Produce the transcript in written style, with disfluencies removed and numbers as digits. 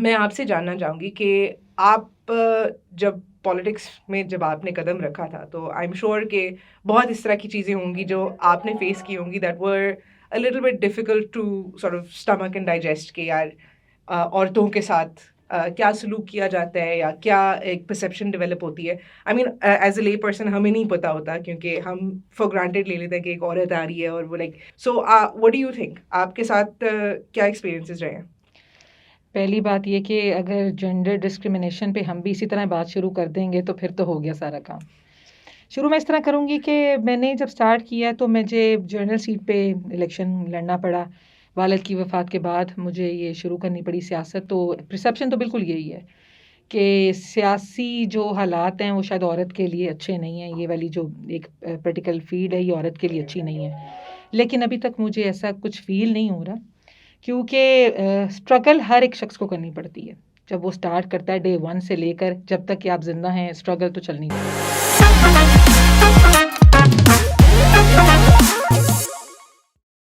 میں آپ سے جاننا چاہوں گی کہ آپ جب پالیٹکس میں جب آپ نے قدم رکھا تھا تو آئی ایم شیور کہ بہت اس طرح کی چیزیں ہوں گی جو آپ نے فیس کی ہوں گی that were a little bit difficult to sort of stomach and digest کہ یار عورتوں کے ساتھ کیا سلوک کیا جاتا ہے یا کیا ایک پرسیپشن ڈیولپ ہوتی ہے. آئی مین ایز اے لے پرسن ہمیں نہیں پتہ ہوتا کیونکہ ہم فار گرانٹیڈ لے لیتے ہیں کہ ایک عورت آ رہی ہے اور وہ like so what do you think آپ کے ساتھ کیا ایکسپیرینسز رہے ہیں؟ پہلی بات یہ کہ اگر جینڈر ڈسکرمنیشن پہ ہم بھی اسی طرح بات شروع کر دیں گے تو پھر تو ہو گیا سارا کام. شروع میں اس طرح کروں گی کہ میں نے جب سٹارٹ کیا تو مجھے جنرل سیٹ پہ الیکشن لڑنا پڑا. والد کی وفات کے بعد مجھے یہ شروع کرنی پڑی سیاست. تو پرسیپشن تو بالکل یہی ہے کہ سیاسی جو حالات ہیں وہ شاید عورت کے لیے اچھے نہیں ہیں. یہ والی جو ایک پریکٹیکل فیلڈ ہے یہ عورت کے لیے اچھی نہیں ہے. لیکن ابھی تک مجھے ایسا کچھ فیل نہیں ہو رہا کیونکہ اسٹرگل ہر ایک شخص کو کرنی پڑتی ہے. جب وہ سٹارٹ کرتا ہے ڈے 1 سے لے کر جب تک کہ آپ زندہ ہیں اسٹرگل تو چلنی ہے.